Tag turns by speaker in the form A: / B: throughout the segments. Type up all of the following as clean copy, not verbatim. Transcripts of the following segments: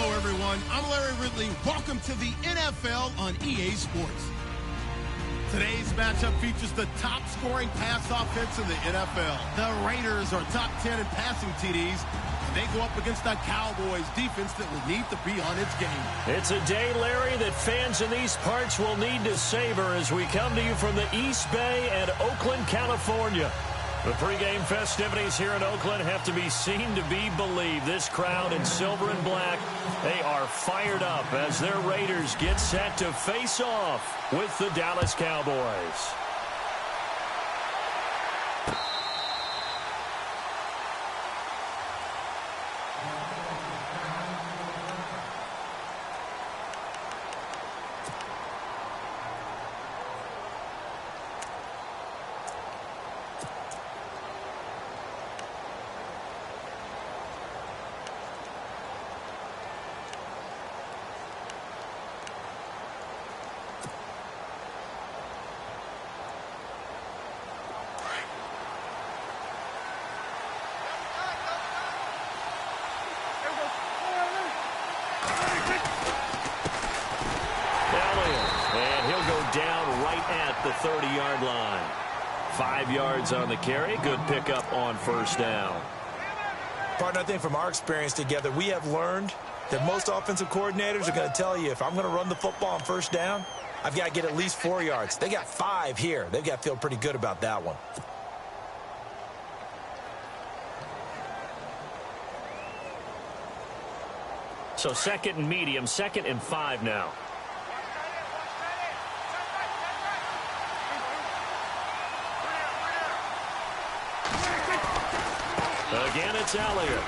A: Hello, everyone. I'm Larry Ridley. Welcome to the NFL on EA Sports. Today's matchup features the top-scoring pass offense in the NFL. The Raiders are top 10 in passing TDs, and they go up against the Cowboys defense that will need to be on its game.
B: It's a day, Larry, that fans in these parts will need to savor as we come to you from the East Bay and Oakland, California. The pregame festivities here in Oakland have to be seen to be believed. This crowd in silver and black, they are fired up as their Raiders get set to face off with the Dallas Cowboys. Down right at the 30-yard line. 5 yards on the carry. Good pickup on first down.
C: Partner, I think from our experience together, we have learned that most offensive coordinators are going to tell you, if I'm going to run the football on first down, I've got to get at least 4 yards. They got 5 here. They've got to feel pretty good about that one.
B: So second and medium, 2nd and 5 now. Again, it's Elliott.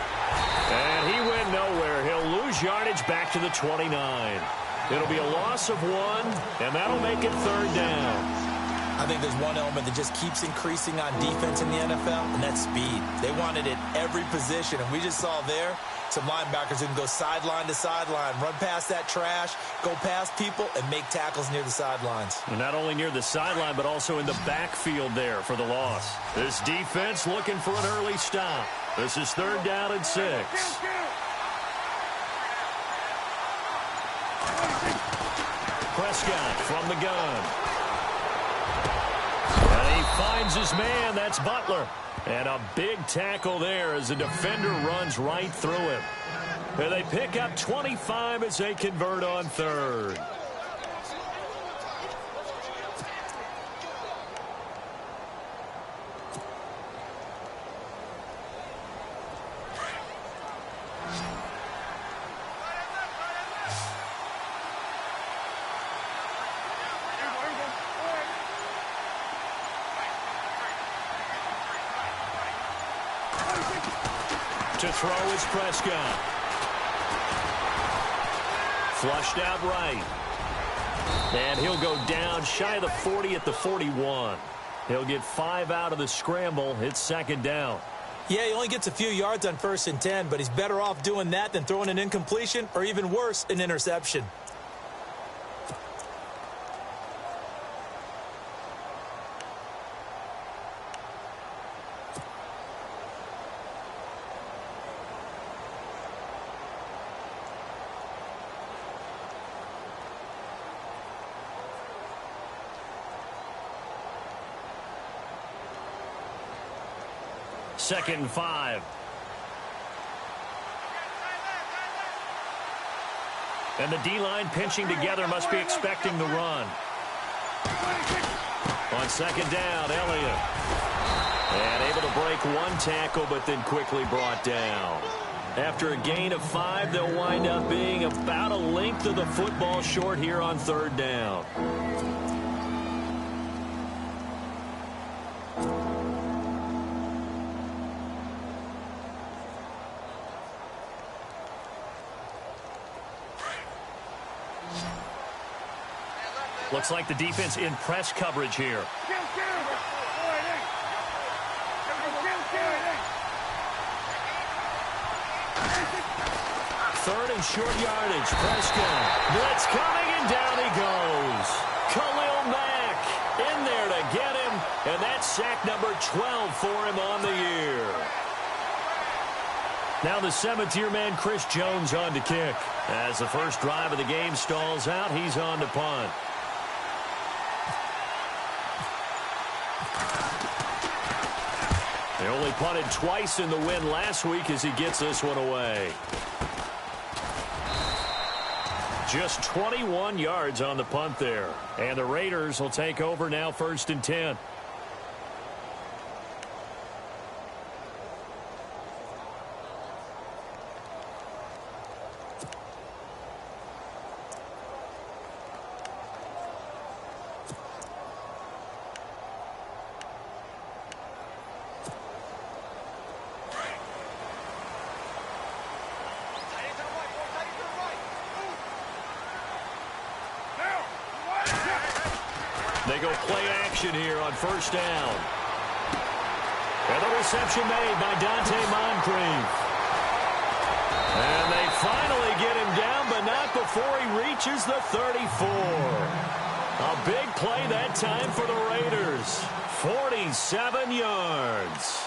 B: And he went nowhere. He'll lose yardage back to the 29. It'll be a loss of 1, and that'll make it 3rd down.
C: I think there's one element that just keeps increasing on defense in the NFL, and that's speed. They want it at every position, and we just saw there some linebackers who can go sideline to sideline, run past that trash, go past people, and make tackles near the sidelines.
B: And not only near the sideline, but also in the backfield there for the loss. This defense looking for an early stop. This is 3rd down and 6. Prescott from the gun. And he finds his man. That's Butler. And a big tackle there as the defender runs right through him. And they pick up 25 as they convert on 3rd. To throw is Prescott. Flushed out right. And he'll go down shy of the 40 at the 41. He'll get 5 out of the scramble. It's 2nd down.
C: Yeah, he only gets a few yards on 1st and 10, but he's better off doing that than throwing an incompletion or even worse, an interception.
B: Second and 5. And the D-line pinching together, must be expecting the run. On 2nd down, Elliott. And able to break 1 tackle, but then quickly brought down. After a gain of 5, they'll wind up being about a length of the football short here on 3rd down. Looks like the defense in press coverage here. 3rd and short yardage. Prescott. Blitz coming, and down he goes. Khalil Mack in there to get him, and that's sack number 12 for him on the year. Now the seventh-year man, Chris Jones, on to kick. As the first drive of the game stalls out, he's on to punt. They only punted twice in the win last week as he gets this one away. Just 21 yards on the punt there. And the Raiders will take over now, 1st and 10. They go play action here on 1st down. And the reception made by Dante Moncrief. And they finally get him down, but not before he reaches the 34. A big play that time for the Raiders. 47 yards.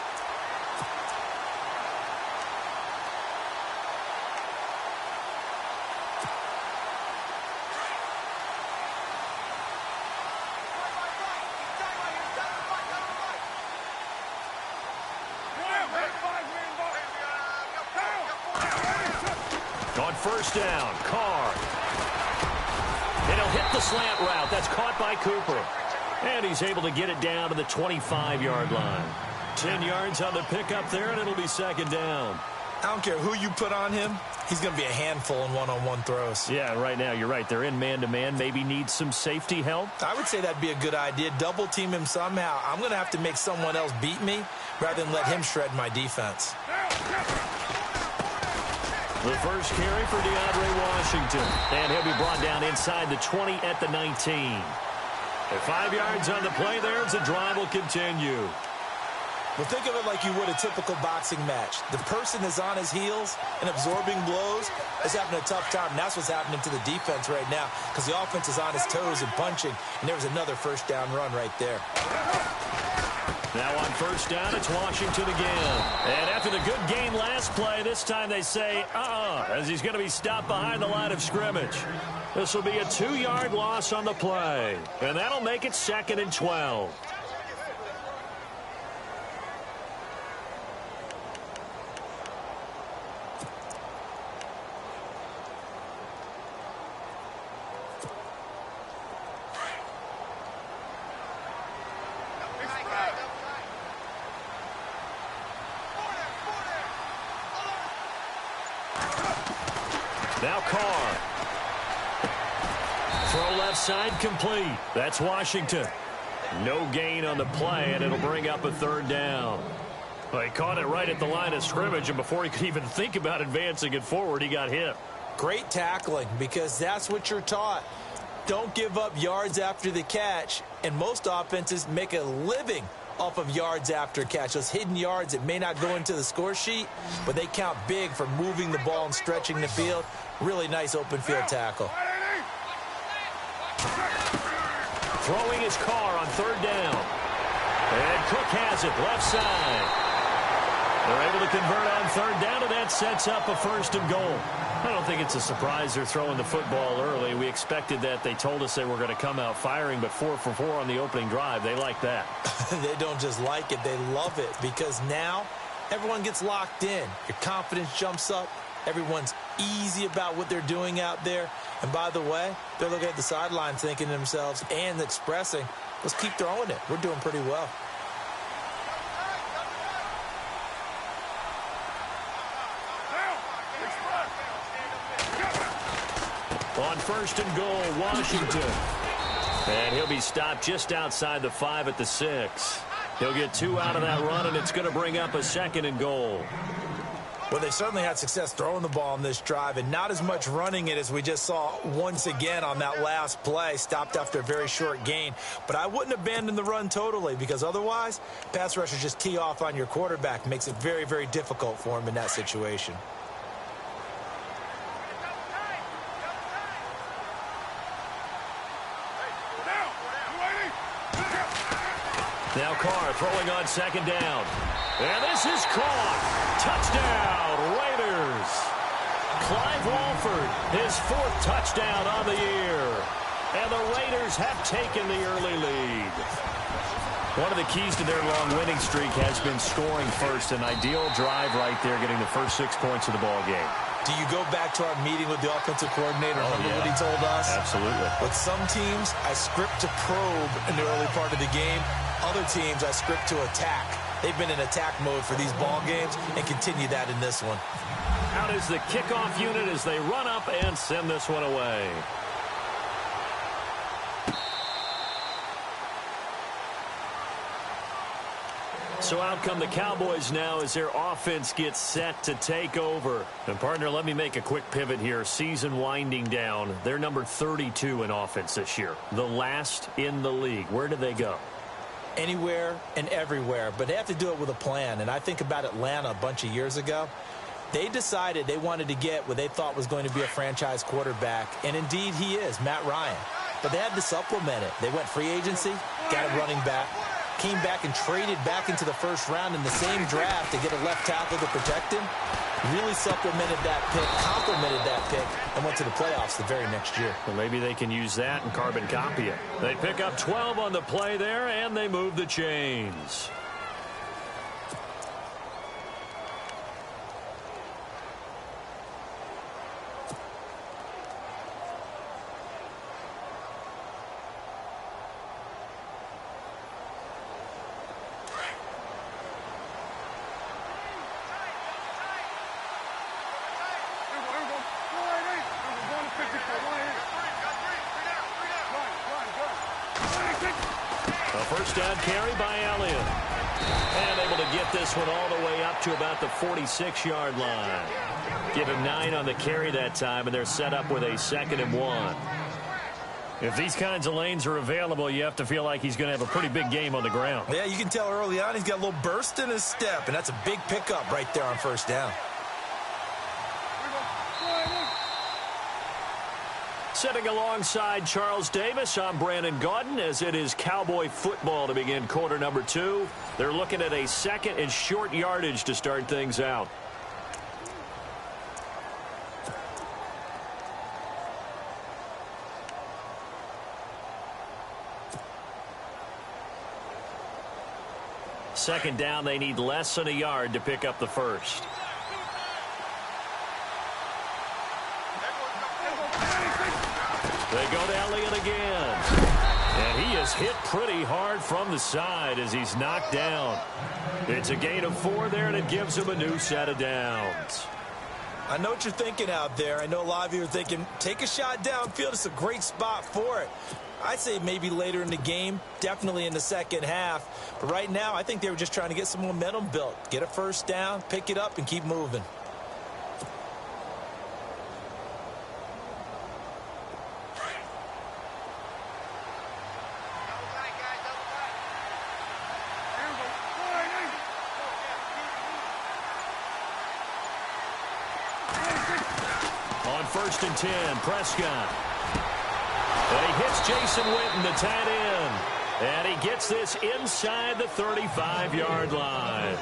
B: On 1st down, Carr. And he'll hit the slant route. That's caught by Cooper. And he's able to get it down to the 25-yard line. 10 yards on the pickup there, and it'll be 2nd down.
C: I don't care who you put on him. He's going to be a handful in one-on-one throws.
B: Yeah, right now, you're right. They're in man-to-man. Maybe need some safety help.
C: I would say that'd be a good idea. Double team him somehow. I'm going to have to make someone else beat me rather than let him shred my defense.
B: The first carry for DeAndre Washington. And he'll be brought down inside the 20 at the 19. And 5 yards on the play there as the drive will continue.
C: Well, think of it like you would a typical boxing match. The person is on his heels and absorbing blows is having a tough time. And that's what's happening to the defense right now because the offense is on his toes and punching. And there was another 1st down run right there.
B: Now on 1st down, it's Washington again. And after the good gain last play, this time they say, as he's going to be stopped behind the line of scrimmage. This will be a 2-yard loss on the play. And that'll make it 2nd and 12. Now Carr. Throw left side complete. That's Washington. No gain on the play, and it'll bring up a 3rd down. Well, he caught it right at the line of scrimmage, and before he could even think about advancing it forward, he got hit.
C: Great tackling because that's what you're taught. Don't give up yards after the catch, and most offenses make a living off of yards after catch. Those hidden yards that may not go into the score sheet, but they count big for moving the ball and stretching the field. Really nice open field tackle.
B: Throwing his Carr on 3rd down. And Cook has it left side. They're able to convert on 3rd down, and that sets up a 1st and goal. I don't think it's a surprise they're throwing the football early. We expected that. They told us they were going to come out firing, but 4 for 4 on the opening drive. They like that.
C: They don't just like it, they love it because now everyone gets locked in. Your confidence jumps up. Everyone's easy about what they're doing out there. And by the way, they're looking at the sideline thinking to themselves and expressing, let's keep throwing it. We're doing pretty well.
B: On 1st and goal, Washington. And he'll be stopped just outside the 5 at the 6. He'll get 2 out of that run, and it's going to bring up a 2nd and goal.
C: Well, they certainly had success throwing the ball on this drive and not as much running it as we just saw once again on that last play. Stopped after a very short gain. But I wouldn't abandon the run totally because otherwise, pass rushers just tee off on your quarterback. Makes it very, very difficult for him in that situation.
B: Now Carr throwing on second down. And this is caught. Touchdown, Raiders. Clive Walford, his 4th touchdown on the year. And the Raiders have taken the early lead. One of the keys to their long winning streak has been scoring first. An ideal drive right there, getting the first 6 points of the ball game.
C: Do you go back to our meeting with the offensive coordinator? Remember what he told us?
B: Absolutely.
C: With some teams, I script to probe in the early part of the game. Other teams, I script to attack. They've been in attack mode for these ball games and continue that in this one.
B: Out is the kickoff unit as they run up and send this one away. So out come the Cowboys now as their offense gets set to take over. And, partner, let me make a quick pivot here. Season winding down. They're number 32 in offense this year. The last in the league. Where do they go?
C: Anywhere and everywhere. But they have to do it with a plan. And I think about Atlanta a bunch of years ago. They decided they wanted to get what they thought was going to be a franchise quarterback. And, indeed, he is, Matt Ryan. But they had to supplement it. They went free agency, got a running back. Came back and traded back into the first round in the same draft to get a left tackle to protect him. Really supplemented that pick, complemented that pick, and went to the playoffs the very next year.
B: Well, maybe they can use that and carbon copy it. They pick up 12 on the play there, and they move the chains. First down carry by Elliott. And able to get this one all the way up to about the 46-yard line. Give him 9 on the carry that time, and they're set up with a 2nd and 1. If these kinds of lanes are available, you have to feel like he's going to have a pretty big game on the ground.
C: Yeah, you can tell early on he's got a little burst in his step, and that's a big pickup right there on first down.
B: Sitting alongside Charles Davis, I'm Brandon Gaudin, as it is Cowboy football to begin quarter number 2. They're looking at a 2nd and short yardage to start things out. Second down, they need less than a yard to pick up the first. They go to Elliott again. And he is hit pretty hard from the side as he's knocked down. It's a gain of 4 there, and it gives him a new set of downs.
C: I know what you're thinking out there. I know a lot of you are thinking, take a shot downfield. It's a great spot for it. I'd say maybe later in the game, definitely in the second half. But right now, I think they were just trying to get some momentum built. Get a first down, pick it up, and keep moving.
B: On 1st and 10, Prescott. And he hits Jason Witten, the tight end. And he gets this inside the 35-yard line.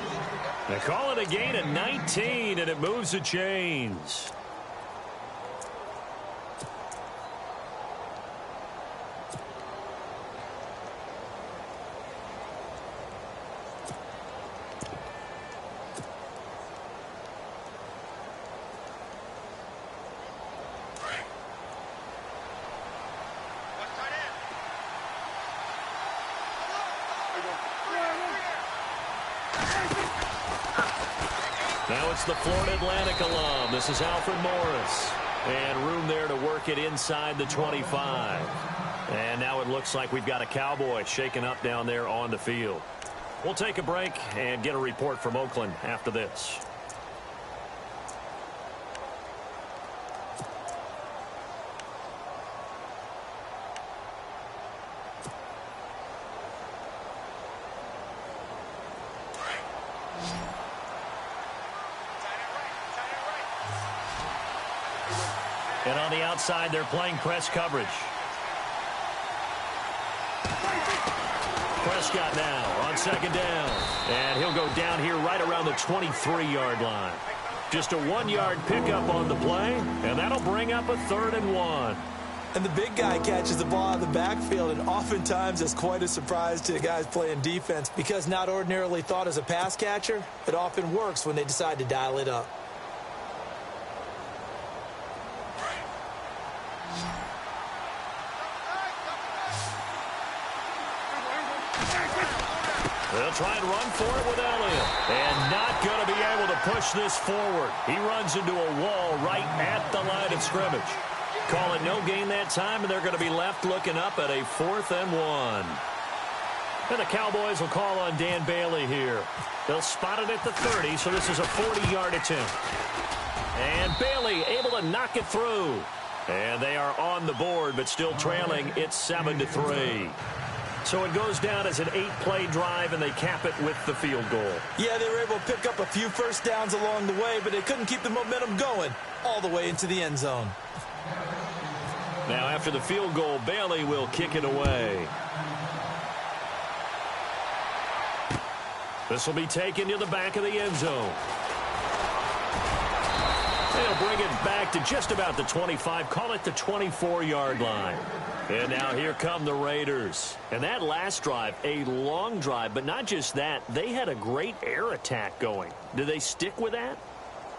B: They call it a gain of 19, and it moves the chains. Now it's the Florida Atlantic alum. This is Alfred Morris. And room there to work it inside the 25. And now it looks like we've got a Cowboy shaken up down there on the field. We'll take a break and get a report from Oakland after this. And on the outside, they're playing press coverage. Prescott now on second down. And he'll go down here right around the 23-yard line. Just a 1-yard pickup on the play, and that'll bring up a 3rd and 1.
C: And the big guy catches the ball out of the backfield, and oftentimes it's quite a surprise to the guys playing defense because not ordinarily thought as a pass catcher, it often works when they decide to dial it up.
B: They'll try and run for it with Elliott. And not going to be able to push this forward. He runs into a wall right at the line of scrimmage. Call it no gain that time, and they're going to be left looking up at a 4th and 1. And the Cowboys will call on Dan Bailey here. They'll spot it at the 30, so this is a 40-yard attempt. And Bailey able to knock it through. And they are on the board, but still trailing. It's 7-3. So it goes down as an 8-play drive, and they cap it with the field goal. Yeah, they were able to pick up a few first downs along the way, but they couldn't keep the momentum going all the way into the end zone. Now, after the field goal, Bailey will kick it away. This will be taken to the back of the end zone. They'll bring it back to just about the 25, call it the 24-yard line. And now here come the Raiders. And that last drive, a long drive, but not just that, they had a great air attack going. Do they stick with that?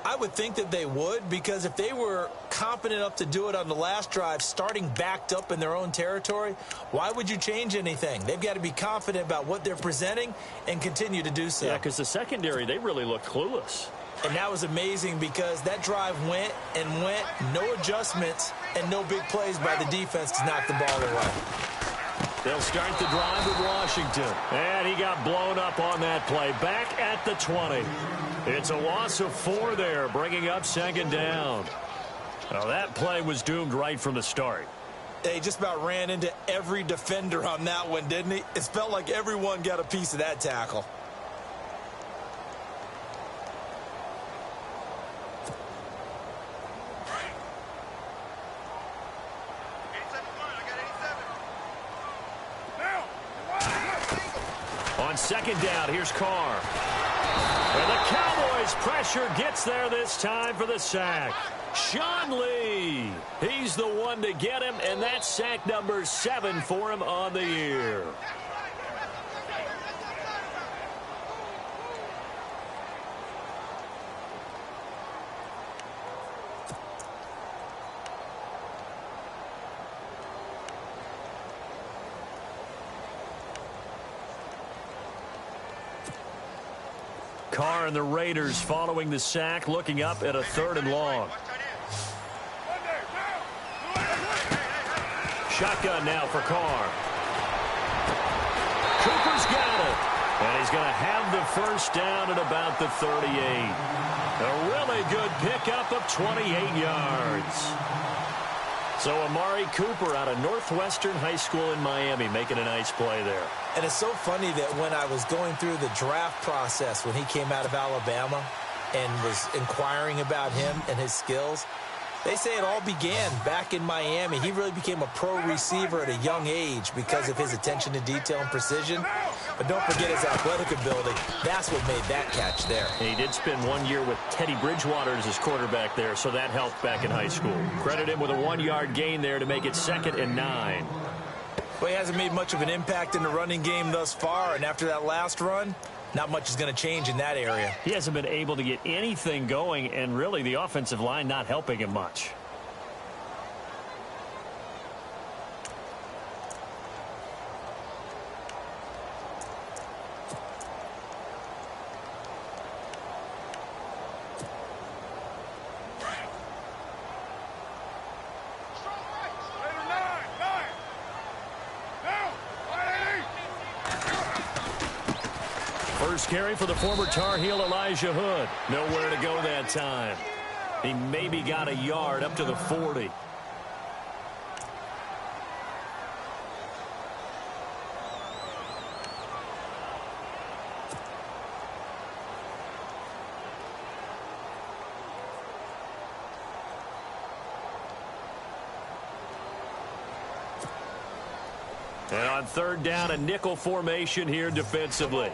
C: I would think that they would, because if they were confident enough to do it on the last drive, starting backed up in their own territory, why would you change anything? They've got to be confident about what they're presenting and continue to do so.
B: Yeah, because the secondary, they really looked clueless.
C: And that was amazing because that drive went and went, no adjustments, and no big plays by the defense to knock the ball away.
B: They'll start the drive with Washington. And he got blown up on that play. Back at the 20. It's a loss of 4 there, bringing up second down. Well, that play was doomed right from the start.
C: They just about ran into every defender on that one, didn't he? It felt like everyone got a piece of that tackle.
B: On second down, here's Carr. And the Cowboys pressure gets there this time for the sack. Sean Lee. He's the one to get him, and that's sack number 7 for him on the year. Carr and the Raiders following the sack, looking up at a 3rd and long. Shotgun now for Carr. Cooper's got it. And he's going to have the first down at about the 38. A really good pickup of 28 yards. So Amari Cooper out of Northwestern High School in Miami making a nice play there.
C: And it's so funny that when I was going through the draft process when he came out of Alabama and was inquiring about him and his skills, they say it all began back in Miami. He really became a pro receiver at a young age because of his attention to detail and precision. But don't forget his athletic ability. That's what made that catch there.
B: And he did spend 1 year with Teddy Bridgewater as his quarterback there, so that helped back in high school. Credit him with a 1-yard gain there to make it 2nd and 9.
C: Well, he hasn't made much of an impact in the running game thus far, and after that last run, not much is going to change in that area.
B: He hasn't been able to get anything going, and really the offensive line not helping him much. First carry for the former Tar Heel Elijah Hood. Nowhere to go that time. He maybe got a yard up to the 40. And on third down, a nickel formation here defensively.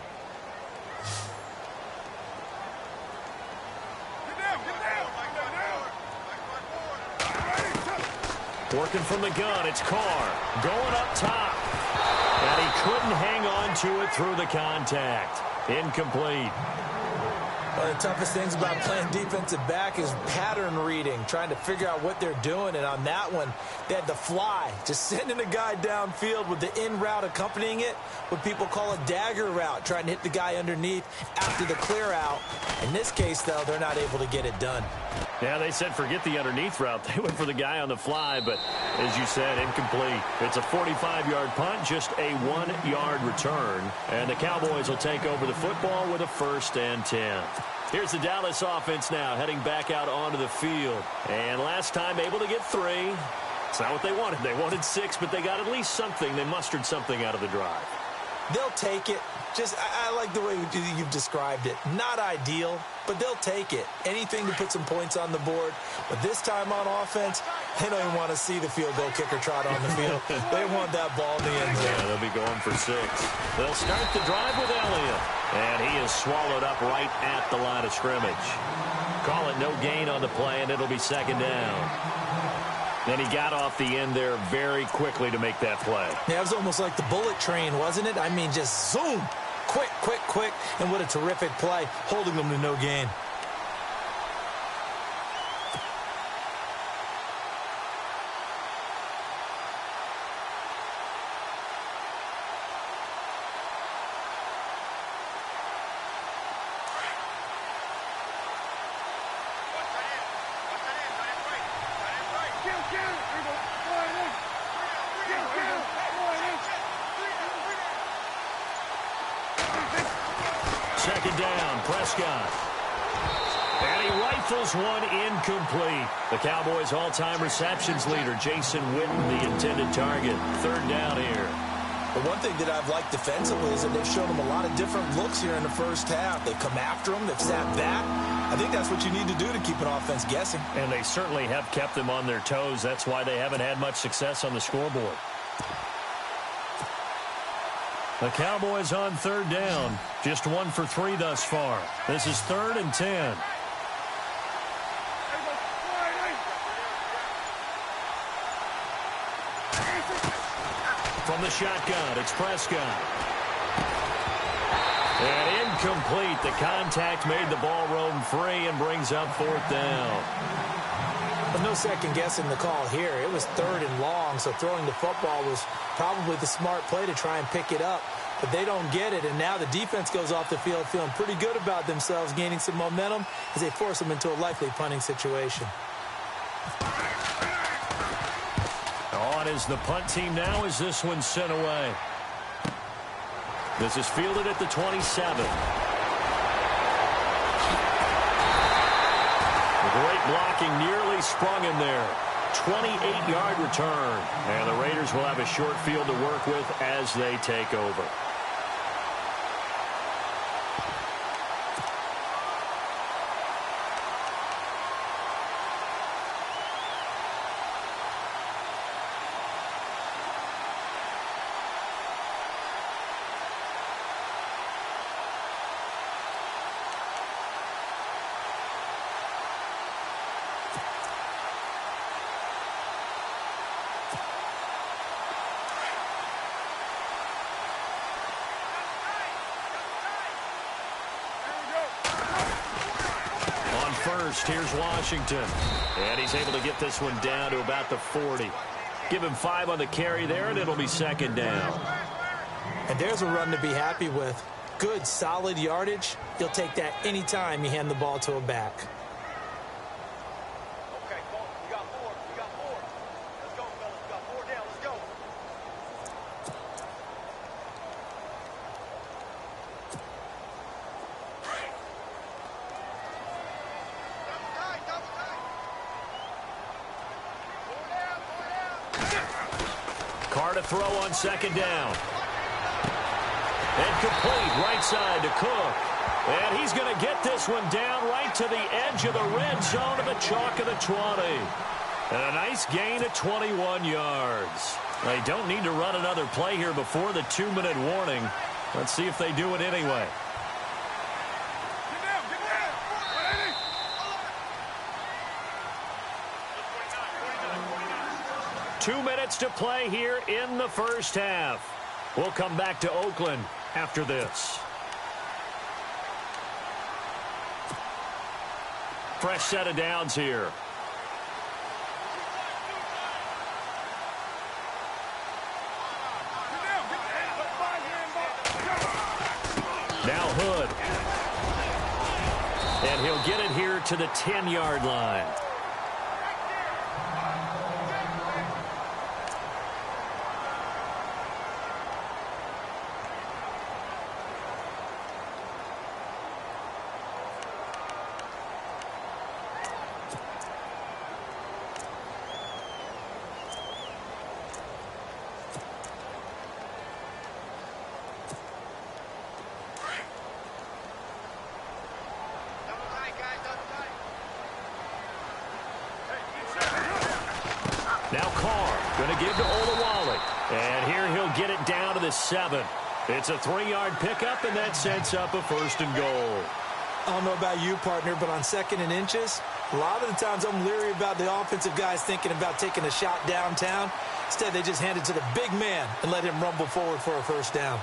B: Working from the gun, it's Carr. Going up top. And he couldn't hang on to it through the contact. Incomplete.
C: One of the toughest things about playing defensive back is pattern reading, trying to figure out what they're doing. And on that one, they had the fly, just sending a guy downfield with the in route accompanying it, what people call a dagger route, trying to hit the guy underneath after the clear out. In this case, though, they're not able to get it done.
B: Yeah, they said forget the underneath route. They went for the guy on the fly, but as you said, incomplete. It's a 45-yard punt, just a 1-yard return. And the Cowboys will take over the football with a 1st and 10. Here's the Dallas offense now, heading back out onto the field. And last time able to get 3. It's not what they wanted. They wanted 6, but they got at least something. They mustered something out of the drive.
C: They'll take it. I like the way you've described it. Not ideal, but they'll take it. Anything to put some points on the board. But this time on offense, they don't even want to see the field goal kicker trot on the field. They want that ball in the end zone.
B: Yeah, they'll be going for 6. They'll start the drive with Elliott. And he is swallowed up right at the line of scrimmage. Call it no gain on the play, and it'll be 2nd down. And he got off the end there very quickly to make that play.
C: Yeah, it was almost like the bullet train, wasn't it? I mean, just zoom. Quick, quick, quick. And what a terrific play, holding them to no gain.
B: Second down, Prescott. And he rifles one incomplete. The Cowboys' all-time receptions leader, Jason Witten, the intended target. 3rd down here.
C: The one thing that I've liked defensively is that they've shown them a lot of different looks here in the first half. They've come after them. They've sat back. I think that's what you need to do to keep an offense guessing.
B: And they certainly have kept them on their toes. That's why they haven't had much success on the scoreboard. The Cowboys on 3rd down. Just 1 for 3 thus far. This is 3rd and 10. From the shotgun, it's Prescott. And incomplete. The contact made the ball roam free and brings up 4th down.
C: But no second guessing the call here. It was 3rd and long, so throwing the football was probably the smart play to try and pick it up. But they don't get it, and now the defense goes off the field feeling pretty good about themselves, gaining some momentum as they force them into a likely punting situation.
B: On is the punt team now as this one's sent away. This is fielded at the 27. Great blocking, nearly sprung in there. 28-yard return. And the Raiders will have a short field to work with as they take over. First, here's Washington. And he's able to get this one down to about the 40. Give him 5 on the carry there, and it'll be 2nd down.
C: And there's a run to be happy with. Good, solid yardage. You'll take that anytime you hand the ball to a back.
D: Okay, we got 4. We got 4. Let's go, fellas. We got 4 down. Let's go.
B: Carr to throw on 2nd down. And complete right side to Cook. And he's going to get this one down right to the edge of the red zone of the chalk of the 20. And a nice gain of 21 yards. They don't need to run another play here before the 2-minute warning. Let's see if they do it anyway. 2 minutes to play here in the first half. We'll come back to Oakland after this. Fresh set of downs here. Now Hood. And he'll get it here to the 10-yard line. Now Carr going to give to Olawale. And here he'll get it down to the 7. It's a 3-yard pickup, and that sets up a 1st and goal.
C: I don't know about you, partner, but on 2nd and inches, a lot of the times I'm leery about the offensive guys thinking about taking a shot downtown. Instead, they just hand it to the big man and let him rumble forward for a 1st down.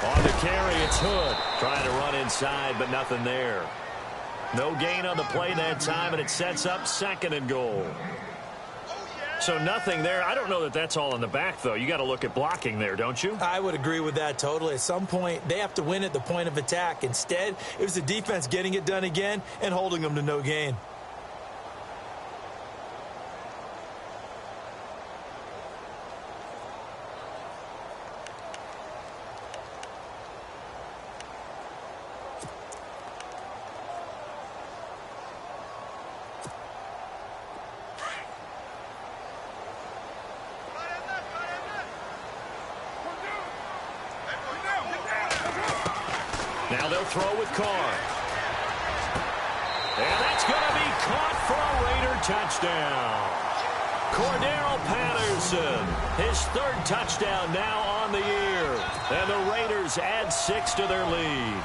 B: On the carry, it's Hood. Trying to run inside, but nothing there. No gain on the play that time, and it sets up 2nd and goal. So nothing there. I don't know that that's all in the back, though. You got to look at blocking there, don't you?
C: I would agree with that totally. At some point, they have to win at the point of attack. Instead, it was the defense getting it done again and holding them to no gain.
B: Now they'll throw with Carr. And that's going to be caught for a Raider touchdown. Cordero Patterson, his 3rd touchdown now on the year. And the Raiders add 6 to their lead.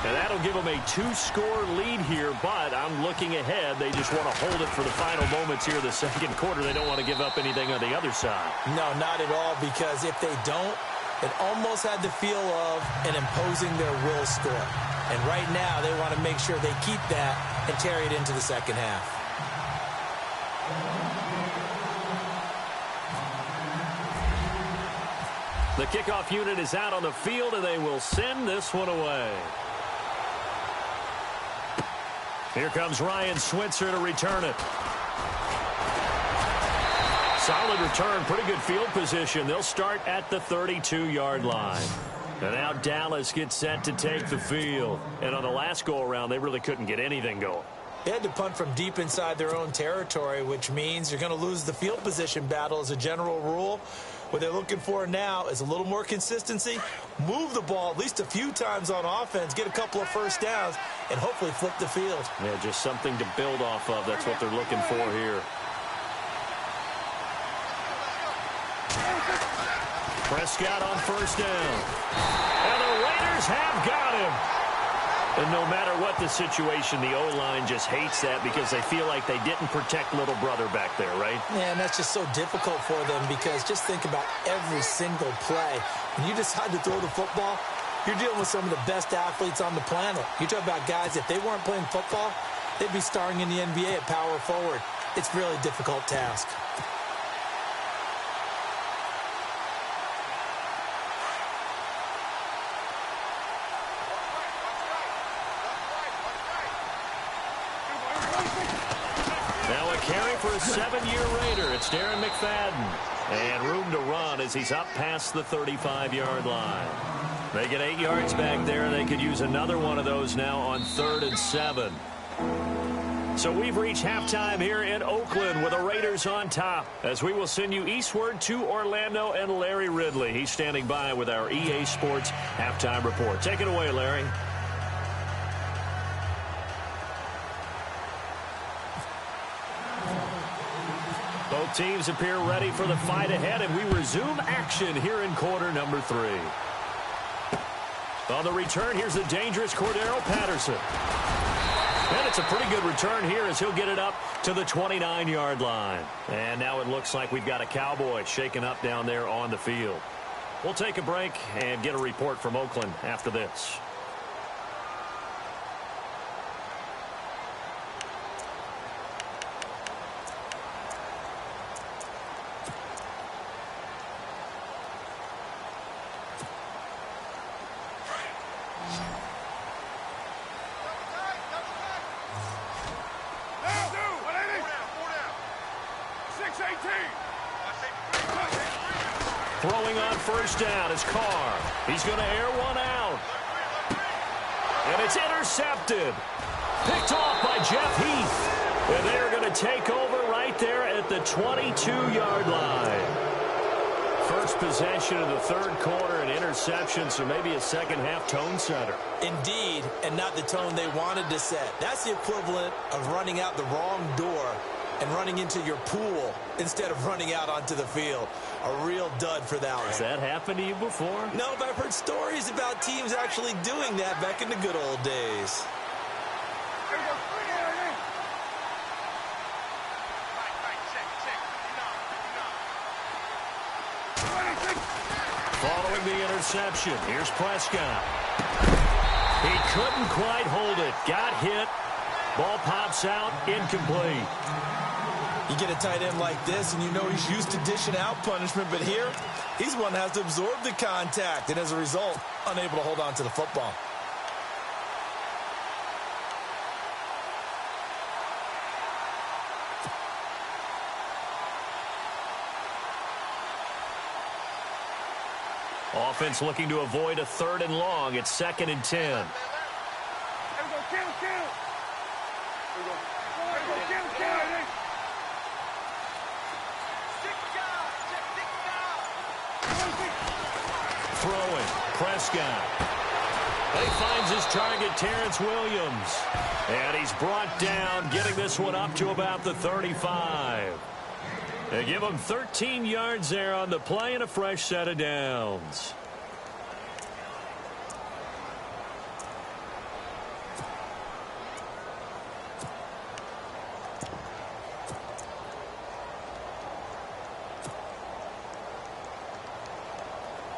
B: And that'll give them a 2-score lead here, but I'm looking ahead. They just want to hold it for the final moments here of the 2nd quarter. They don't want to give up anything on the other side.
C: No, not at all, because if they don't, it almost had the feel of an imposing their will score. And right now, they want to make sure they keep that and carry it into the 2nd half.
B: The kickoff unit is out on the field, and they will send this one away. Here comes Ryan Switzer to return it. Solid return, pretty good field position. They'll start at the 32-yard line. And now Dallas gets set to take the field. And on the last go-around, they really couldn't get anything going.
C: They had to punt from deep inside their own territory, which means you're going to lose the field position battle as a general rule. What they're looking for now is a little more consistency, move the ball at least a few times on offense, get a couple of 1st downs, and hopefully flip the field.
B: Yeah, just something to build off of. That's what they're looking for here. Prescott on 1st down. And the Raiders have got him. And no matter what the situation, the O-line just hates that because they feel like they didn't protect little brother back there, right?
C: Yeah, and that's just so difficult for them because just think about every single play. When you decide to throw the football, you're dealing with some of the best athletes on the planet. You talk about guys, if they weren't playing football, they'd be starring in the NBA at power forward. It's a really difficult task.
B: Now a carry for a 7-year Raider. It's Darren McFadden. And room to run as he's up past the 35-yard line. They get 8 yards back there. They could use another one of those now on 3rd and 7. So we've reached halftime here in Oakland with the Raiders on top, as we will send you eastward to Orlando and Larry Ridley. He's standing by with our EA Sports halftime report. Take it away, Larry. Both teams appear ready for the fight ahead, and we resume action here in quarter number 3. On the return, here's the dangerous Cordero Patterson. And it's a pretty good return here as he'll get it up to the 29-yard line. And now it looks like we've got a Cowboy shaken up down there on the field. We'll take a break and get a report from Oakland after this. Throwing on first down is Carr. He's going to air one out. And it's intercepted. Picked off by Jeff Heath. And they're going to take over right there at the 22-yard line. First possession of the third quarter, an interception, so maybe a second-half tone setter.
C: Indeed, and not the tone they wanted to set. That's the equivalent of running out the wrong door and running into your pool instead of running out onto the field. A real dud for that one.
B: Has that happened to you before?
C: No, but I've heard stories about teams actually doing that back in the good old days.
B: Following the interception, here's Prescott. He couldn't quite hold it. Got hit. Ball pops out, incomplete.
C: You get a tight end like this, and you know he's used to dishing out punishment, but here, he's one that has to absorb the contact, and as a result, unable to hold on to the football.
B: Offense looking to avoid a 3rd and long. It's 2nd and 10. Throwing, Prescott. He finds his target, Terrence Williams. And he's brought down, getting this one up to about the 35. They give him 13 yards there on the play and a fresh set of downs.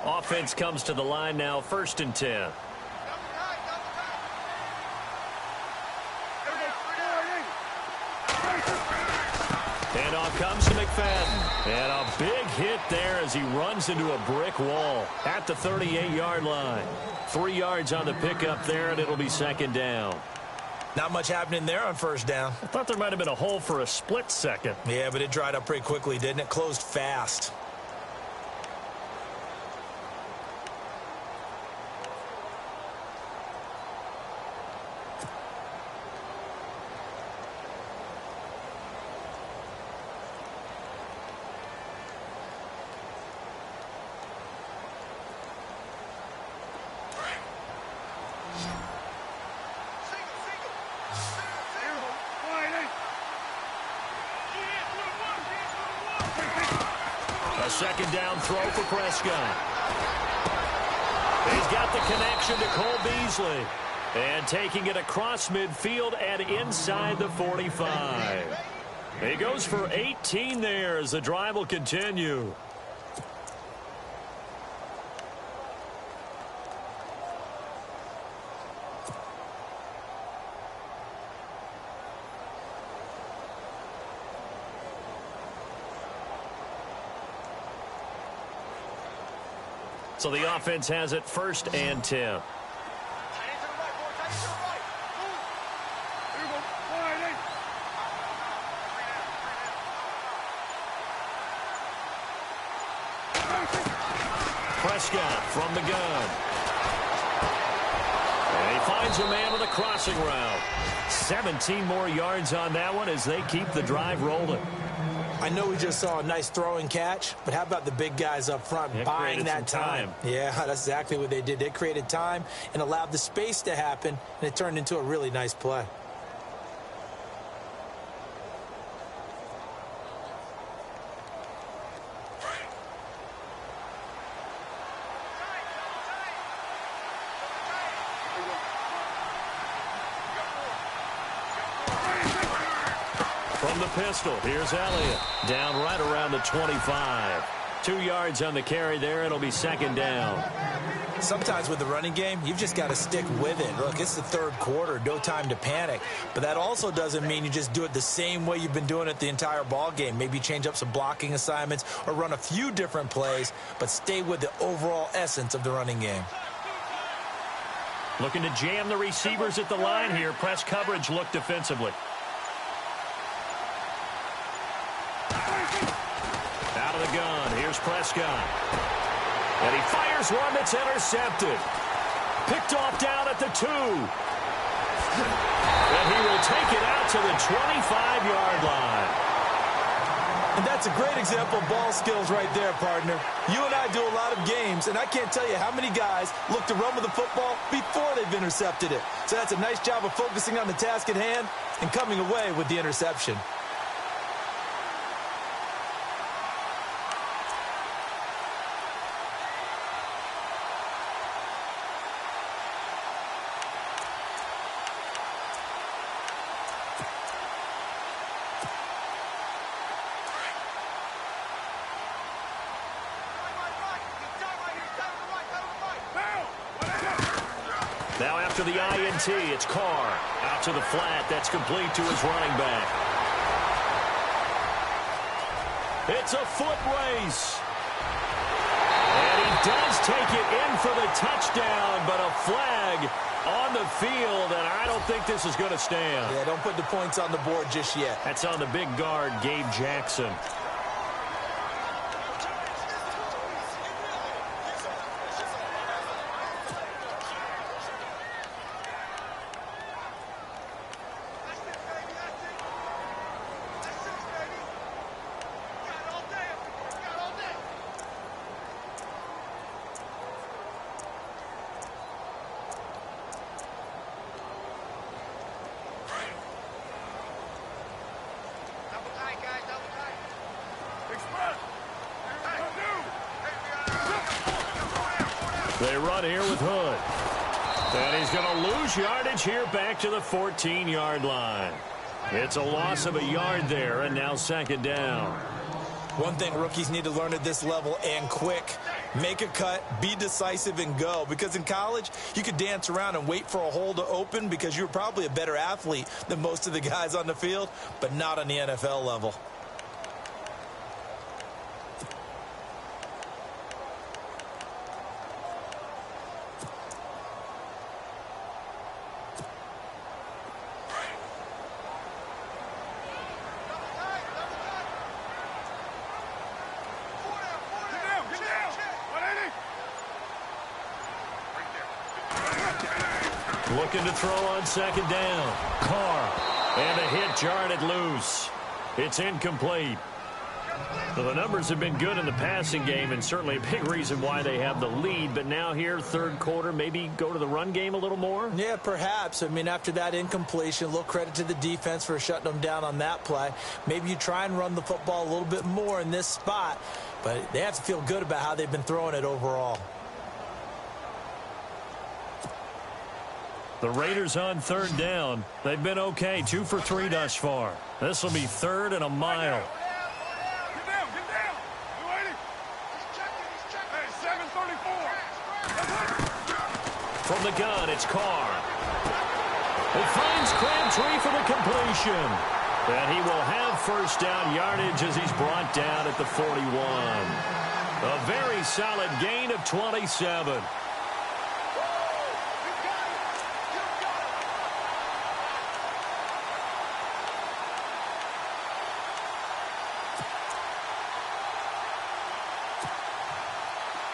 B: Offense comes to the line now, 1st and 10. And off comes to McFadden. And a big hit there as he runs into a brick wall at the 38-yard line. 3 yards on the pickup there, and it'll be 2nd down.
C: Not much happening there on 1st down.
B: I thought there might have been a hole for a split second.
C: Yeah, but it dried up pretty quickly, didn't it? Closed fast.
B: A 2nd down throw for Prescott. He's got the connection to Cole Beasley. And taking it across midfield and inside the 45. He goes for 18 there as the drive will continue. So the offense has it 1st and 10. Prescott from the gun. And he finds a man with a crossing route. 17 more yards on that one as they keep the drive rolling.
C: I know we just saw a nice throwing catch, but how about the big guys up front buying that time? Yeah, that's exactly what they did. They created time and allowed the space to happen, and it turned into a really nice play.
B: From the pistol, here's Elliott. Down right around the 25. 2 yards on the carry there. It'll be second down.
C: Sometimes with the running game, you've just got to stick with it. Look, it's the third quarter, no time to panic. But that also doesn't mean you just do it the same way you've been doing it the entire ball game. Maybe change up some blocking assignments or run a few different plays, but stay with the overall essence of the running game.
B: Looking to jam the receivers at the line here. Press coverage look defensively. Out of the gun, here's Prescott. And he fires one that's intercepted. Picked off down at the 2. And he will take it out to the 25-yard line.
C: And that's a great example of ball skills right there, partner. You and I do a lot of games, and I can't tell you how many guys look to run with the football before they've intercepted it. So that's a nice job of focusing on the task at hand and coming away with the interception.
B: Now after the INT, it's Carr. Out to the flat. That's complete to his running back. It's a foot race. And he does take it in for the touchdown, but a flag on the field, and I don't think this is going to stand.
C: Yeah, don't put the points on the board just yet.
B: That's on the big guard, Gabe Jackson. They run here with Hood. And he's going to lose yardage here back to the 14-yard line. It's a loss of a yard there, and now second down.
C: One thing rookies need to learn at this level, and quick. Make a cut, be decisive, and go. Because in college, you could dance around and wait for a hole to open because you're probably a better athlete than most of the guys on the field, but not on the NFL level.
B: Looking to throw on second down. Carr. And a hit jarred it loose. It's incomplete. Well, the numbers have been good in the passing game and certainly a big reason why they have the lead. But now here, third quarter, maybe go to the run game a little more?
C: Yeah, perhaps. I mean, after that incompletion, a little credit to the defense for shutting them down on that play. Maybe you try and run the football a little bit more in this spot. But they have to feel good about how they've been throwing it overall.
B: The Raiders on third down. They've been okay, 2 for 3 thus far. This will be third and a mile.
D: Get down. You ready? He's checking. Hey, 734.
B: From the gun, it's Carr. He finds Crabtree for the completion. And he will have first down yardage as he's brought down at the 41. A very solid gain of 27.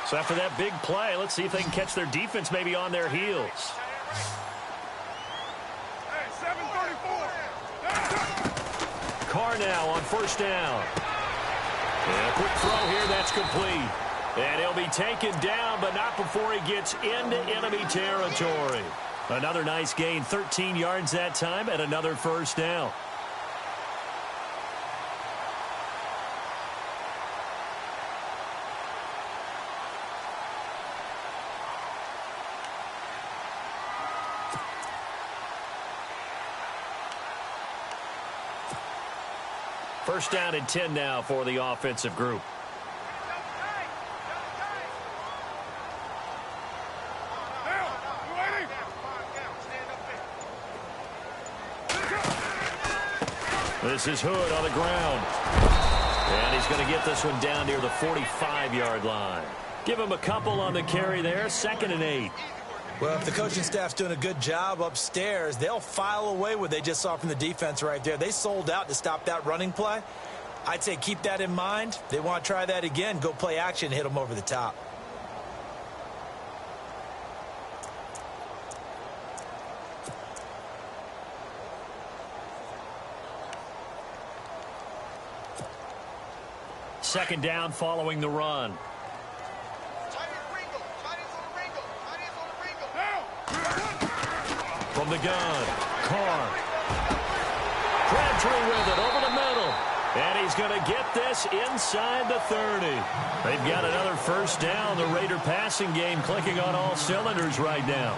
B: So after that big play, let's see if they can catch their defense maybe on their heels.
D: Hey, 734.
B: Carr now on first down. And a quick throw here, that's complete. And he'll be taken down, but not before he gets into enemy territory. Another nice gain, 13 yards that time, and another first down. First down and 10 now for the offensive group. This is Hood on the ground. And he's going to get this one down near the 45-yard line. Give him a couple on the carry there, 2nd and 8.
C: Well, if the coaching staff's doing a good job upstairs, they'll file away what they just saw from the defense right there. They sold out to stop that running play. I'd say keep that in mind. They want to try that again. Go play action, hit them over the top.
B: Second down following the run. From the gun, Carr. Crabtree with it over the middle. And he's going to get this inside the 30. They've got another first down. The Raider passing game clicking on all cylinders right now.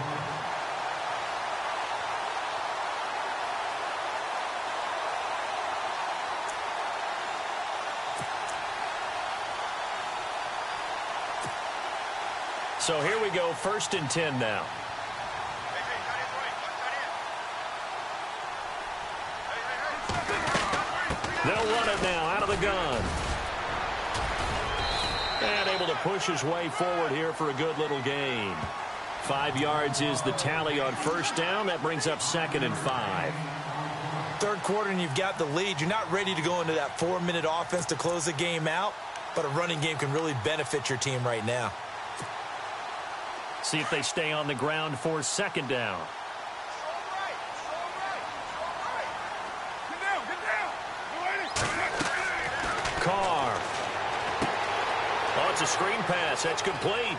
B: So here we go, 1st and 10 now. They'll run it now out of the gun. And able to push his way forward here for a good little gain. 5 yards is the tally on first down. That brings up 2nd and 5.
C: Third quarter and you've got the lead. You're not ready to go into that 4-minute offense to close the game out, but a running game can really benefit your team right now.
B: See if they stay on the ground for 2nd down. Carr. Oh, it's a screen pass. That's complete.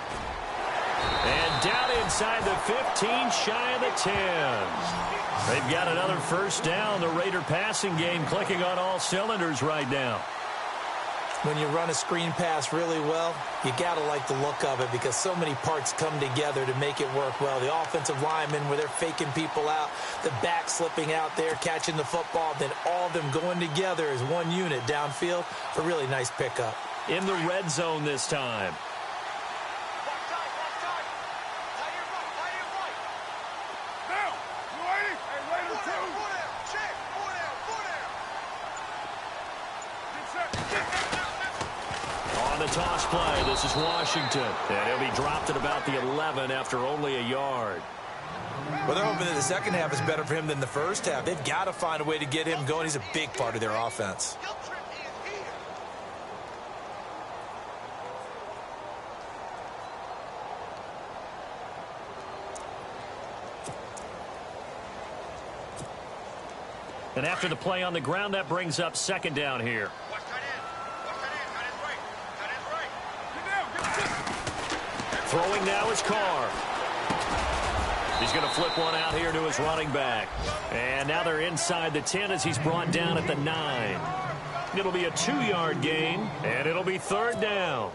B: And down inside the 15, shy of the 10. They've got another first down. The Raider passing game clicking on all cylinders right now.
C: When you run a screen pass really well, you got to like the look of it because so many parts come together to make it work well. The offensive linemen, where they're faking people out, the back slipping out there, catching the football, then all of them going together as one unit downfield. A really nice pickup.
B: In the red zone this time. On the toss play, this is Washington. And he'll be dropped at about the 11 after only a yard.
C: Well, they're hoping that the second half is better for him than the first half. They've got to find a way to get him going. He's a big part of their offense.
B: And after the play on the ground, that brings up 2nd down here. Throwing now is Carr. He's going to flip one out here to his running back. And now they're inside the 10 as he's brought down at the 9. It'll be a 2-yard gain, and it'll be 3rd down.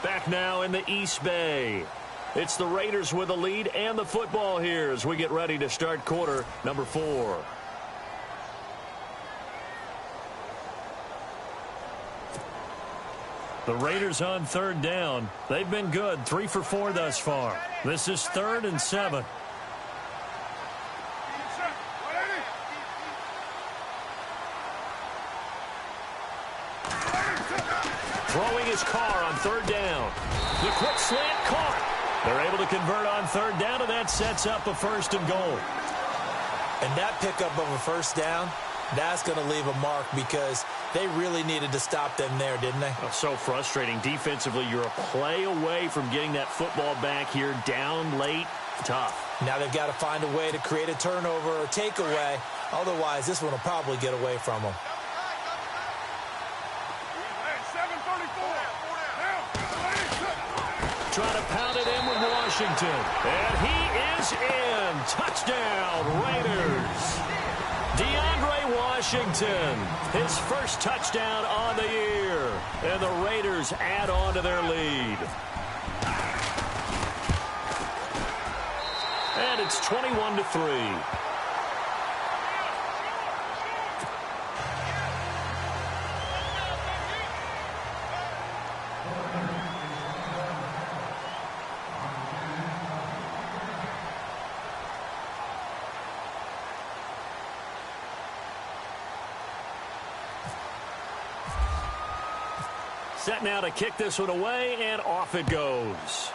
B: Back now in the East Bay. It's the Raiders with the lead and the football here as we get ready to start quarter number 4. The Raiders on 3rd down. They've been good, 3 for 4 thus far. This is 3rd and 7. Throwing his Carr on 3rd down. The quick slant caught. They're able to convert on 3rd down, and that sets up a 1st and goal.
C: And that pickup of a first down, that's going to leave a mark because they really needed to stop them there, didn't they?
B: Oh, so frustrating. Defensively, you're a play away from getting that football back here down late. Tough.
C: Now they've got to find a way to create a turnover or takeaway. Otherwise, this one will probably get away from them.
B: Trying to pound it in with Washington. And he is in. Touchdown, Raiders. DeAndre Washington, his first touchdown on the year. And the Raiders add on to their lead. And it's 21-3. Set now to kick this one away, and off it goes.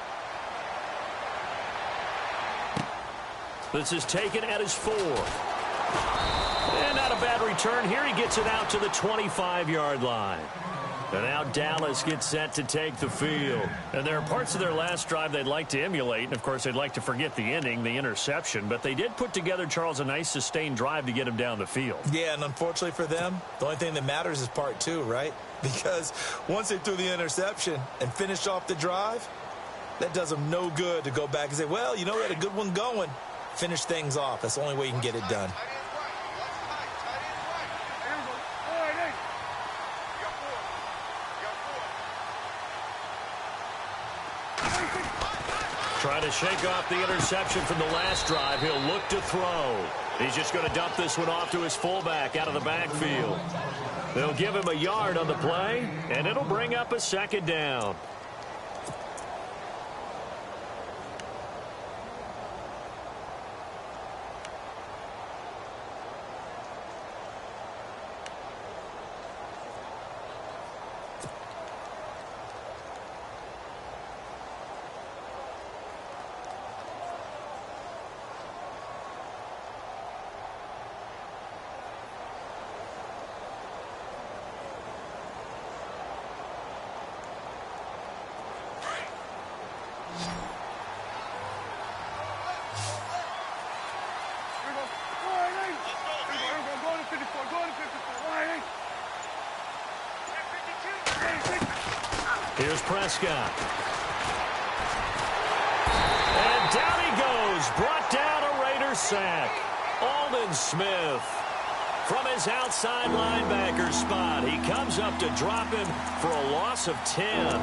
B: This is taken at his 4. And not a bad return here. He gets it out to the 25-yard line. And now Dallas gets set to take the field. And there are parts of their last drive they'd like to emulate. And, of course, they'd like to forget the ending, the interception. But they did put together, Charles, a nice sustained drive to get him down the field.
C: Yeah, and unfortunately for them, the only thing that matters is part 2, right? Because once they threw the interception and finished off the drive, that does them no good to go back and say, well, you know, we had a good one going. Finish things off. That's the only way you can get it done.
B: Trying to shake off the interception from the last drive. He'll look to throw. He's just going to dump this one off to his fullback out of the backfield. They'll give him a yard on the play, and it'll bring up a second down. Here's Prescott. And down he goes. Brought down a Raiders sack. Aldon Smith from his outside linebacker spot. He comes up to drop him for a loss of 10.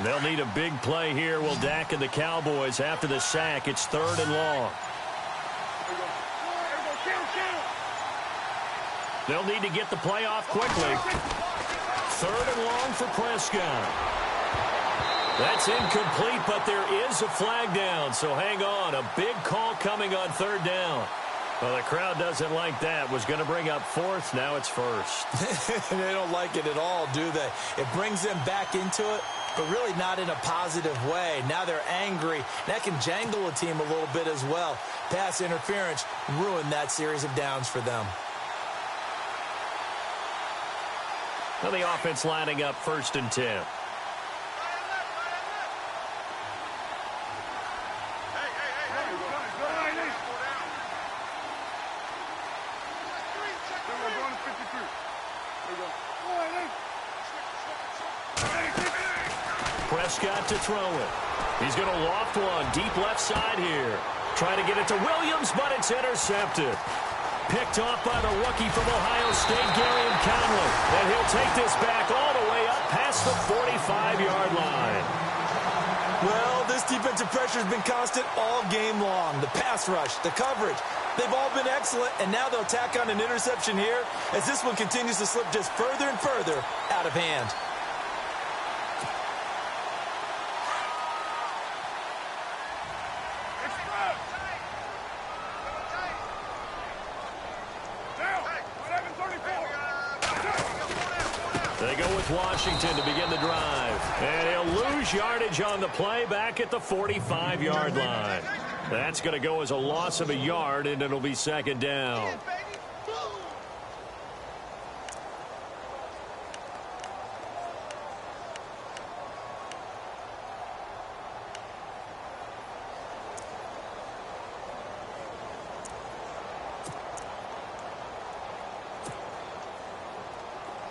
B: They'll need a big play here. Will Dak and the Cowboys after the sack. It's 3rd and long. They'll need to get the play off quickly. 3rd and long for Prescott. That's incomplete, but there is a flag down, so hang on. A big call coming on 3rd down. Well, the crowd doesn't like that. Was going to bring up 4th. Now it's 1st.
C: They don't like it at all, do they? It brings them back into it, but really not in a positive way. Now they're angry. That can jangle a team a little bit as well. Pass interference ruined that series of downs for them.
B: Well, the offense lining up 1st and 10. Prescott to throw it. He's going to loft one deep left side here. Trying to get it to Williams, but it's intercepted. Picked off by the rookie from Ohio State, Garyon Conley. And he'll take this back all the way up past the 45-yard line.
C: Well, this defensive pressure has been constant all game long. The pass rush, the coverage, they've all been excellent, and now they'll tack on an interception here as this one continues to slip just further and further out of hand.
B: with Washington to begin the drive. And he'll lose yardage on the play back at the 45-yard line. That's going to go as a loss of a yard, and it'll be second down.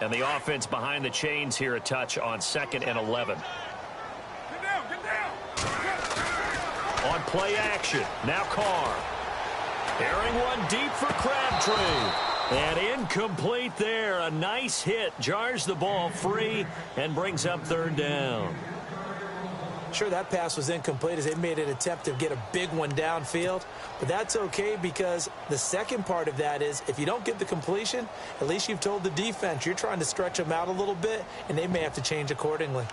B: And the offense behind the chains here a touch on 2nd and 11.
D: Get down.
B: On play action, now Carr. Airing one deep for Crabtree. And incomplete there. A nice hit. Jars the ball free and brings up 3rd down.
C: Sure, that pass was incomplete as they made an attempt to get a big one downfield. But that's okay because the second part of that is if you don't get the completion, at least you've told the defense you're trying to stretch them out a little bit, and they may have to change accordingly.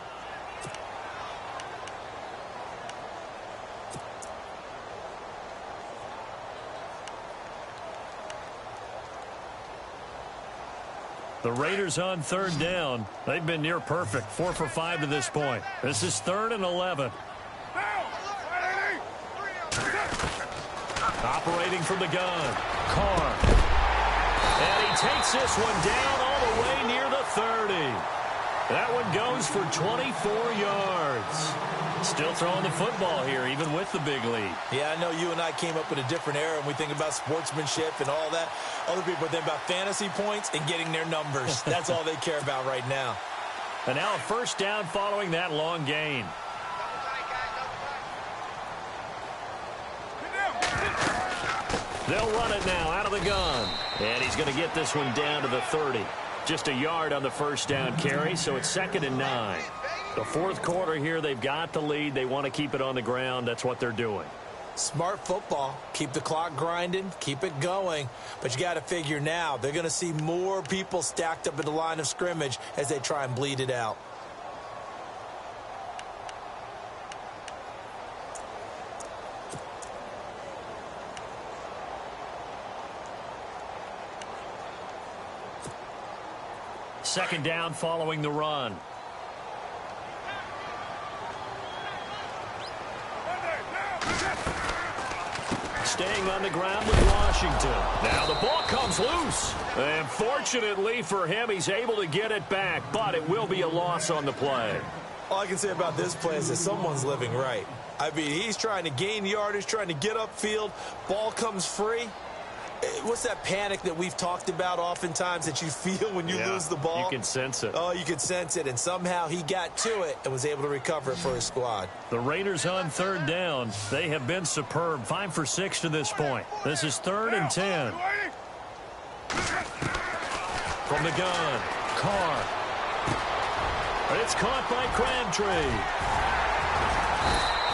B: The Raiders on 3rd down. They've been near perfect. 4 for 5 to this point. This is 3rd and 11. Operating from the gun. Carr. And he takes this one down all the way near the 30. That one goes for 24 yards. Still throwing the football here, even with the big lead.
C: Yeah, I know you and I came up in a different era, and we think about sportsmanship and all that. Other people think about fantasy points and getting their numbers. That's all they care about right now.
B: And now a 1st down following that long gain. They'll run it now out of the gun. And he's going to get this one down to the 30. Just a yard on the 1st down carry, so it's 2nd and 9. The 4th quarter here, they've got the lead. They want to keep it on the ground. That's what they're doing.
C: Smart football. Keep the clock grinding. Keep it going. But you got to figure now they're going to see more people stacked up at the line of scrimmage as they try and bleed it out.
B: Second down following the run. Staying on the ground with Washington. Now the ball comes loose. And fortunately for him, he's able to get it back, but it will be a loss on the play.
C: All I can say about this play is that someone's living right. I mean, he's trying to gain yardage, trying to get upfield. Ball comes free. What's that panic that we've talked about oftentimes that you feel when you lose the ball?
B: You can sense it.
C: Oh, you can sense it, and somehow he got to it and was able to recover it for his squad.
B: The Raiders on 3rd down. They have been superb. 5 for 6 to this point. This is 3rd and 10. From the gun, Carr. It's caught by Crabtree.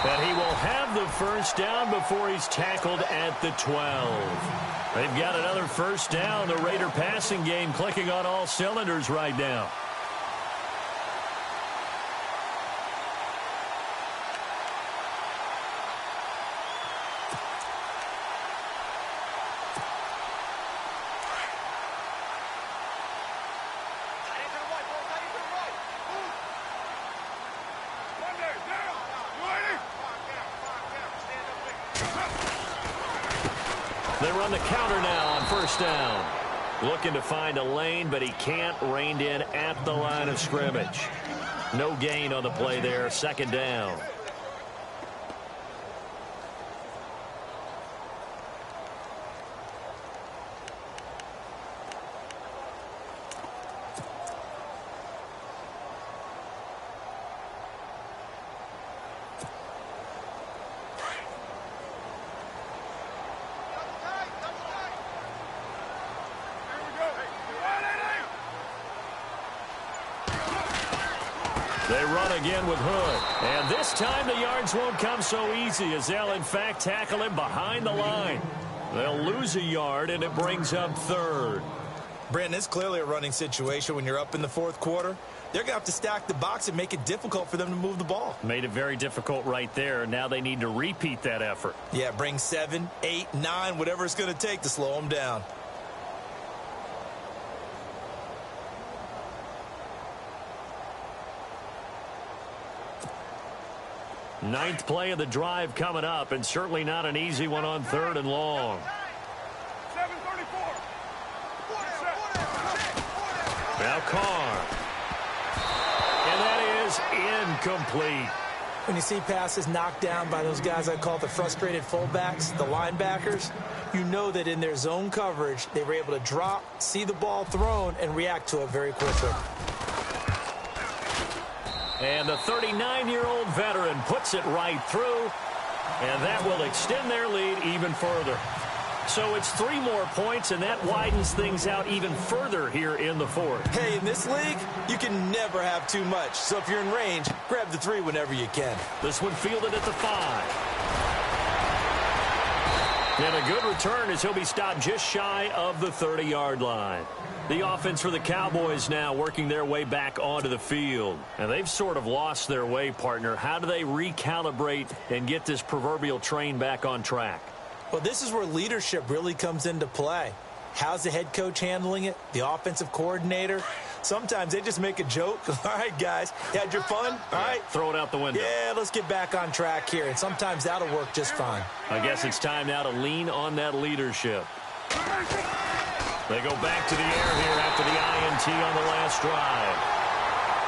B: And he will have the 1st down before he's tackled at the 12. They've got another 1st down. The Raider passing game clicking on all cylinders right now. They run the counter now on 1st down. Looking to find a lane, but he can't. Reined in at the line of scrimmage. No gain on the play there. 2nd down. They run again with Hood. And this time the yards won't come so easy as they'll, in fact, tackle him behind the line. They'll lose a yard, and it brings up 3rd.
C: Brandon, it's clearly a running situation when you're up in the 4th quarter. They're going to have to stack the box and make it difficult for them to move the ball.
B: Made it very difficult right there. Now they need to repeat that effort.
C: Yeah, bring 7, 8, 9, whatever it's going to take to slow them down.
B: Ninth play of the drive coming up, and certainly not an easy one on 3rd and long.
D: 7:34.
B: Now Carr. And that is incomplete.
C: When you see passes knocked down by those guys I call the frustrated fullbacks, the linebackers, you know that in their zone coverage, they were able to drop, see the ball thrown, and react to it very quickly.
B: And the 39-year-old veteran puts it right through, and that will extend their lead even further. So it's 3 more points, and that widens things out even further here in the 4th.
C: Hey, in this league, you can never have too much. So if you're in range, grab the 3 whenever you can.
B: This one fielded at the 5. And a good return as he'll be stopped just shy of the 30-yard line. The offense for the Cowboys now working their way back onto the field. And they've sort of lost their way, partner. How do they recalibrate and get this proverbial train back on track?
C: Well, this is where leadership really comes into play. How's the head coach handling it? The offensive coordinator? Sometimes they just make a joke. All right, guys, you had your fun? All right.
B: Throw it out the window.
C: Yeah, let's get back on track here. And sometimes that'll work just fine.
B: I guess it's time now to lean on that leadership. They go back to the air here after the INT on the last drive.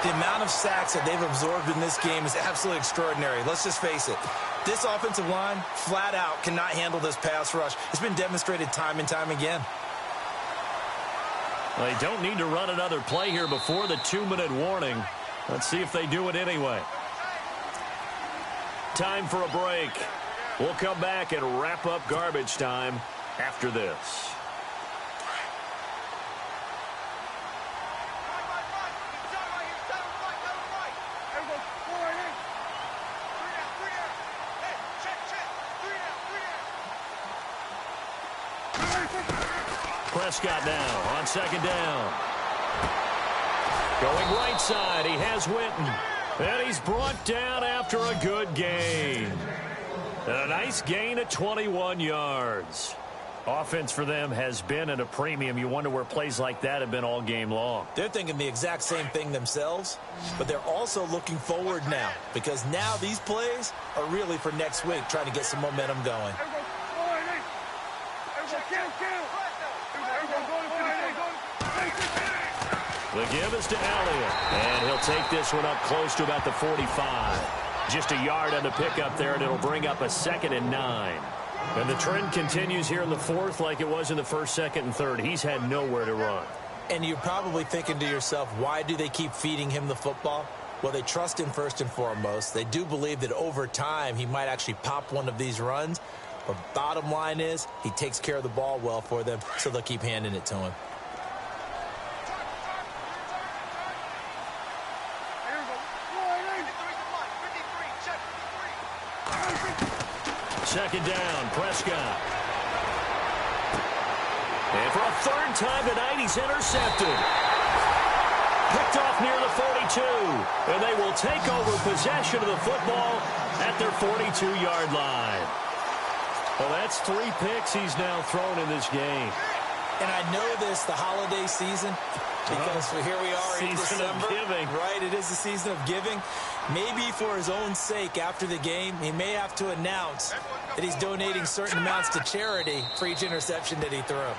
C: The amount of sacks that they've absorbed in this game is absolutely extraordinary. Let's just face it. This offensive line, flat out, cannot handle this pass rush. It's been demonstrated time and time again.
B: They don't need to run another play here before the 2-minute warning. Let's see if they do it anyway. Time for a break. We'll come back and wrap up garbage time after this. Prescott now on 2nd down. Going right side, he has Winton. And he's brought down after a good gain. And a nice gain at 21 yards. Offense for them has been at a premium. You wonder where plays like that have been all game long.
C: They're thinking the exact same thing themselves, but they're also looking forward now because now these plays are really for next week, trying to get some momentum going.
B: The give is to Elliott, and he'll take this one up close to about the 45. Just a yard on the pickup there, and it'll bring up a 2nd and 9. And the trend continues here in the 4th like it was in the 1st, 2nd, and 3rd. He's had nowhere to run.
C: And you're probably thinking to yourself, why do they keep feeding him the football? Well, they trust him first and foremost. They do believe that over time he might actually pop one of these runs. But bottom line is he takes care of the ball well for them, so they'll keep handing it to him.
B: Second down, Prescott. And for a 3rd time tonight, he's intercepted. Picked off near the 42. And they will take over possession of the football at their 42-yard line. Well, that's 3 picks he's now thrown in this game.
C: And I know this, the holiday season, because here we are in December.
B: Season of giving.
C: Right, it is the season of giving. Maybe for his own sake after the game, he may have to announce that he's donating certain amounts to charity for each interception that he threw.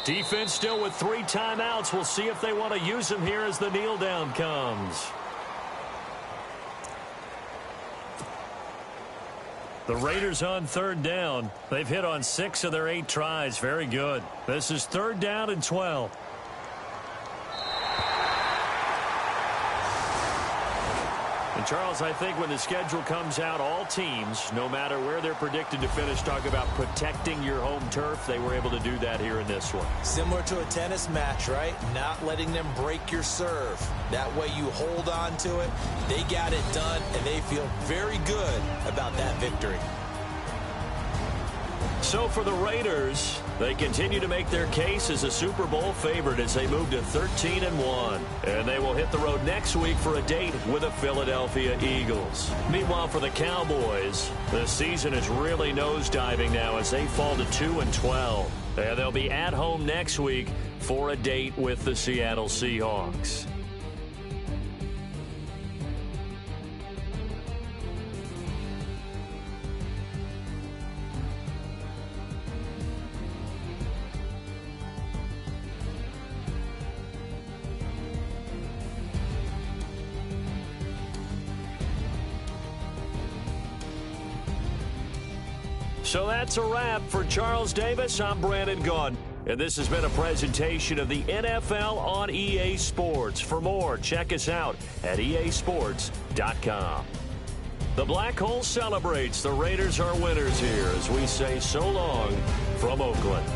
B: Defense still with 3 timeouts. We'll see if they want to use them here as the kneel down comes. The Raiders on 3rd down. They've hit on 6 of their 8 tries. Very good. This is 3rd down and 12. And Charles, I think when the schedule comes out, all teams, no matter where they're predicted to finish, talk about protecting your home turf. They were able to do that here in this one.
C: Similar to a tennis match, right? Not letting them break your serve. That way you hold on to it. They got it done, and they feel very good about that victory.
B: So for the Raiders, they continue to make their case as a Super Bowl favorite as they move to 13-1. And they will hit the road next week for a date with the Philadelphia Eagles. Meanwhile, for the Cowboys, the season is really nosediving now as they fall to 2-12. And they'll be at home next week for a date with the Seattle Seahawks. So that's a wrap. For Charles Davis, I'm Brandon Gaudin. And this has been a presentation of the NFL on EA Sports. For more, check us out at easports.com. The Black Hole celebrates. The Raiders are winners here as we say so long from Oakland.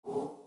E: Go.